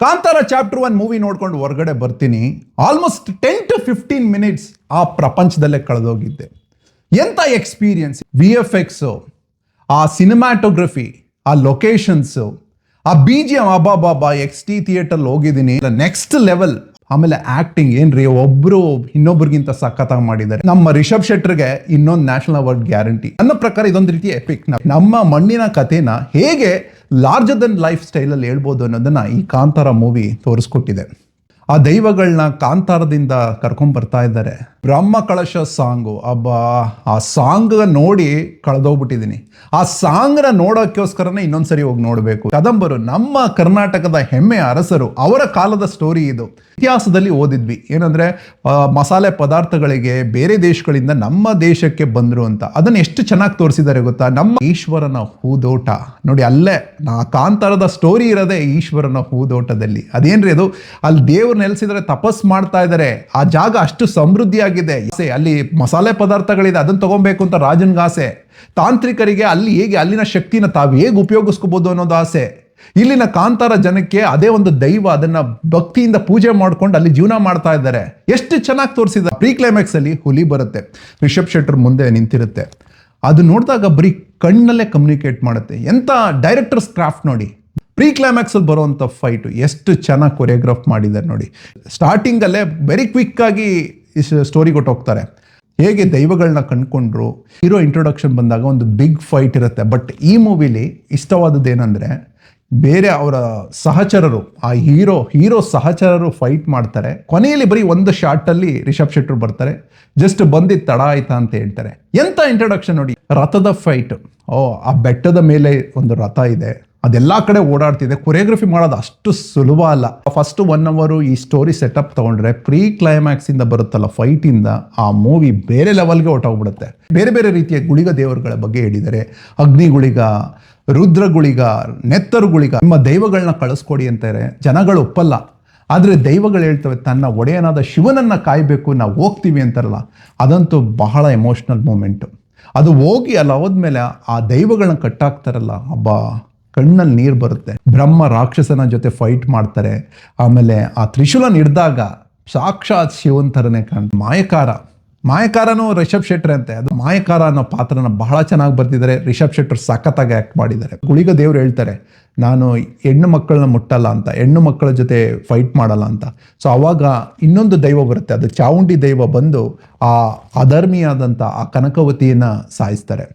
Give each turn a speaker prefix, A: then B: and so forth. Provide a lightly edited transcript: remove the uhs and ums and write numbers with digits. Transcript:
A: Kantara chapter 1 movie ನೋಡ್ಕೊಂಡು ಹೊರಗಡೆ ಬರ್ತೀನಿ. ಆಲ್ಮೋಸ್ಟ್ 10 to 15 ಮಿನಿಟ್ಸ್ ಆ ಪ್ರಪಂಚದಲ್ಲೇ ಕಳೆದೋಗಿದ್ದೆ. ಎಂಥ ಎಕ್ಸ್ಪೀರಿಯನ್ಸ್, VFX, ಆ ಸಿನಿಮ್ಯಾಟೋಗ್ರಫಿ, ಆ ಲೊಕೇಶನ್ಸು, ಆ BGM, ಅಬ್ಬಾಬಾಬಾ, XT ಥಿಯೇಟರ್ ಹೋಗಿದ್ದೀನಿ, ನೆಕ್ಸ್ಟ್ ಲೆವೆಲ್. ಆಮೇಲೆ ಆಕ್ಟಿಂಗ್ ಏನ್ರಿ, ಒಬ್ರು ಇನ್ನೊಬ್ರಿಗಿಂತ ಸಖತ್ತಾಗಿ ಮಾಡಿದ್ದಾರೆ. ನಮ್ಮ ರಿಷಬ್ ಶೆಟ್ಟರ್ಗೆ ಇನ್ನೊಂದು ನ್ಯಾಷನಲ್ ಅವಾರ್ಡ್ ಗ್ಯಾರಂಟಿ. ನನ್ನ ಪ್ರಕಾರ ಇದೊಂದು ರೀತಿ ಎಪಿಕ್. ನಮ್ಮ ಮಣ್ಣಿನ ಕಥೆನ ಹೇಗೆ ಲಾರ್ಜರ್ ದನ್ ಲೈಫ್ ಸ್ಟೈಲಲ್ಲಿ ಹೇಳ್ಬೋದು ಅನ್ನೋದನ್ನ ಈ ಕಾಂತಾರ ಮೂವಿ ತೋರಿಸ್ಕೊಟ್ಟಿದೆ. ಆ ದೈವಗಳನ್ನ ಕಾಂತಾರದಿಂದ ಕರ್ಕೊಂಡ್ ಬರ್ತಾ ಇದ್ದಾರೆ. ಬ್ರಹ್ಮ ಕಳಶ ಸಾಂಗು, ಆ ಸಾಂಗ್ ನೋಡಿ ಕಳೆದೋಗ್ಬಿಟ್ಟಿದ್ದೀನಿ. ಆ ಸಾಂಗ್ನ ನೋಡೋಕ್ಕೋಸ್ಕರನೇ ಇನ್ನೊಂದ್ಸರಿ ಹೋಗಿ ನೋಡಬೇಕು. ಕದಂಬರು ನಮ್ಮ ಕರ್ನಾಟಕದ ಹೆಮ್ಮೆಯ ಅರಸರು, ಅವರ ಕಾಲದ ಸ್ಟೋರಿ ಇದು. ಇತಿಹಾಸದಲ್ಲಿ ಓದಿದ್ವಿ ಏನಂದ್ರೆ ಮಸಾಲೆ ಪದಾರ್ಥಗಳಿಗೆ ಬೇರೆ ದೇಶಗಳಿಂದ ನಮ್ಮ ದೇಶಕ್ಕೆ ಬಂದ್ರು ಅಂತ. ಅದನ್ನ ಎಷ್ಟು ಚೆನ್ನಾಗಿ ತೋರಿಸಿದ್ದಾರೆ ಗೊತ್ತಾ? ನಮ್ಮ ಈಶ್ವರನ ಹೂದೋಟ ನೋಡಿ, ಅಲ್ಲೇ ಕಾಂತಾರದ ಸ್ಟೋರಿ ಇರೋದೇ ಈಶ್ವರನ ಹೂದೋಟದಲ್ಲಿ. ಅದೇನ್ರಿ ಅದು, ಅಲ್ಲಿ ದೇವ್ರು ನೆಲೆಸಿದ್ರೆ ತಪಸ್ ಮಾಡ್ತಾ ಇದ್ದಾರೆ. ಆ ಜಾಗ ಅಷ್ಟು ಸಮೃದ್ಧಿಯಾಗಿದೆ. ಅಲ್ಲಿ ಮಸಾಲೆ ಪದಾರ್ಥಗಳಿದೆ, ಅದನ್ನ ತಗೊಬೇಕು ಅಂತ ರಾಜನ್ಗೆ ಆಸೆ. ತಾಂತ್ರಿಕರಿಗೆ ಅಲ್ಲಿ ಹೇಗೆ ಅಲ್ಲಿನ ಶಕ್ತಿನ ತಾವು ಹೇಗೆ ಉಪಯೋಗಿಸ್ಕೋಬಹುದು ಅನ್ನೋದು ಆಸೆ. ಇಲ್ಲಿನ ಕಾಂತಾರ ಜನಕ್ಕೆ ಅದೇ ಒಂದು ದೈವ, ಅದನ್ನ ಭಕ್ತಿಯಿಂದ ಪೂಜೆ ಮಾಡ್ಕೊಂಡು ಅಲ್ಲಿ ಜೀವನ ಮಾಡ್ತಾ ಇದ್ದಾರೆ. ಎಷ್ಟು ಚೆನ್ನಾಗಿ ತೋರಿಸಿದ. ಪ್ರೀ ಕ್ಲೈಮ್ಯಾಕ್ಸ್ ಅಲ್ಲಿ ಹುಲಿ ಬರುತ್ತೆ, ರಿಷಬ್ ಶೆಟ್ಟರ್ ಮುಂದೆ ನಿಂತಿರುತ್ತೆ. ಅದು ನೋಡಿದಾಗ ಬರೀ ಕಣ್ಣಲ್ಲೇ ಕಮ್ಯುನಿಕೇಟ್ ಮಾಡುತ್ತೆ. ಎಂತ ಡೈರೆಕ್ಟರ್ಸ್ ಕ್ರಾಫ್ಟ್ ನೋಡಿ. ಪ್ರೀ ಕ್ಲೈಮ್ಯಾಕ್ಸ್ ಅಲ್ಲಿ ಬರುವಂಥ ಫೈಟು ಎಷ್ಟು ಚೆನ್ನಾಗಿ ಕೊರಿಯೋಗ್ರಾಫ್ ಮಾಡಿದ್ದಾರೆ ನೋಡಿ. ಸ್ಟಾರ್ಟಿಂಗ್ ಅಲ್ಲೇ ವೆರಿ ಕ್ವಿಕ್ ಆಗಿ ಸ್ಟೋರಿ ಕೊಟ್ಟು ಹೋಗ್ತಾರೆ. ಹೇಗೆ ದೈವಗಳನ್ನ ಕಂಡುಕೊಂಡ್ರು. ಹೀರೋ ಇಂಟ್ರೊಡಕ್ಷನ್ ಬಂದಾಗ ಒಂದು ಬಿಗ್ ಫೈಟ್ ಇರುತ್ತೆ. ಬಟ್ ಈ ಮೂವಿಲಿ ಇಷ್ಟವಾದದ್ದು ಏನಂದ್ರೆ, ಬೇರೆ ಅವರ ಸಹಚರರು, ಆ ಹೀರೋ ಸಹಚರರು ಫೈಟ್ ಮಾಡ್ತಾರೆ. ಕೊನೆಯಲ್ಲಿ ಬರೀ ಒಂದು ಶಾರ್ಟಲ್ಲಿ ರಿಷಬ್ ಶೆಟ್ಟರ್ ಬರ್ತಾರೆ. ಜಸ್ಟ್ ಬಂದಿದ್ದು ತಡ ಆಯ್ತಾ ಅಂತ ಹೇಳ್ತಾರೆ. ಎಂತ ಇಂಟ್ರೊಡಕ್ಷನ್ ನೋಡಿ. ರಥದ ಫೈಟ್, ಆ ಬೆಟ್ಟದ ಮೇಲೆ ಒಂದು ರಥ ಇದೆ, ಅದೆಲ್ಲ ಕಡೆ ಓಡಾಡ್ತಿದೆ. ಕೊರಿಯೋಗ್ರಫಿ ಮಾಡೋದು ಅಷ್ಟು ಸುಲಭ ಅಲ್ಲ. ಫಸ್ಟ್ 1 hour ಈ ಸ್ಟೋರಿ ಸೆಟಪ್ ತಗೊಂಡ್ರೆ ಪ್ರೀ ಕ್ಲೈಮ್ಯಾಕ್ಸ್ ಇಂದ ಬರುತ್ತಲ್ಲ ಫೈಟ್ ಇಂದ, ಆ ಮೂವಿ ಬೇರೆ ಲೆವೆಲ್ಗೆ ಹೊರಟೋಗ್ಬಿಡುತ್ತೆ. ಬೇರೆ ಬೇರೆ ರೀತಿಯ ಗುಳಿಗ ದೇವರುಗಳ ಬಗ್ಗೆ ಹೇಳಿದ್ದಾರೆ. ಅಗ್ನಿ ಗುಳಿಗ, ರುದ್ರ ಗುಳಿಗ, ನೆತ್ತರು ಗುಳಿಗ. ನಿಮ್ಮ ದೈವಗಳನ್ನ ಕಳಿಸ್ಕೊಡಿ ಅಂತಾರೆ. ಜನಗಳು ಒಪ್ಪಲ್ಲ. ಆದರೆ ದೈವಗಳು ಹೇಳ್ತವೆ ತನ್ನ ಒಡೆಯನಾದ ಶಿವನನ್ನ ಕಾಯಬೇಕು, ನಾವು ಹೋಗ್ತೀವಿ ಅಂತಾರಲ್ಲ, ಅದಂತೂ ಬಹಳ ಎಮೋಷ್ನಲ್ ಮೂಮೆಂಟು. ಅದು ಹೋಗಿ ಅಲ್ಲಿ ಹೋದ್ಮೇಲೆ ಆ ದೈವಗಳನ್ನ ಕಟ್ಟಾಕ್ತಾರಲ್ಲ, ಕಣ್ಣಲ್ಲಿ ನೀರು ಬರುತ್ತೆ. ಬ್ರಹ್ಮ ರಾಕ್ಷಸನ ಜೊತೆ ಫೈಟ್ ಮಾಡ್ತಾರೆ. ಆಮೇಲೆ ಆ ತ್ರಿಶೂಲನ ಹಿಡ್ದಾಗ ಸಾಕ್ಷಾತ್ ಶಿವನ್ ಥರನೇ ಮಾಯಕಾರನೂ ರಿಷಬ್ ಶೆಟ್ಟರ್ ಅಂತೆ. ಅದು ಮಾಯಕಾರ ಅನ್ನೋ ಪಾತ್ರನ ಬಹಳ ಚೆನ್ನಾಗಿ ಬರ್ತಿದ್ದಾರೆ. ರಿಷಬ್ ಶೆಟ್ಟರ್ ಸಖತ್ತಾಗಿ ಆ್ಯಕ್ಟ್ ಮಾಡಿದ್ದಾರೆ. ಗುಳಿಗ ದೇವ್ರು ಹೇಳ್ತಾರೆ, ನಾನು ಹೆಣ್ಣು ಮಕ್ಕಳನ್ನ ಮುಟ್ಟಲ್ಲ ಅಂತ, ಹೆಣ್ಣು ಮಕ್ಕಳ ಜೊತೆ ಫೈಟ್ ಮಾಡಲ್ಲ ಅಂತ. ಸೊ ಅವಾಗ ಇನ್ನೊಂದು ದೈವ ಬರುತ್ತೆ, ಅದು ಚಾವುಂಡಿ ದೈವ ಬಂದು ಆ ಅಧರ್ಮಿಯಾದಂಥ ಆ ಕನಕವತಿಯನ್ನು ಸಾಯಿಸ್ತಾರೆ.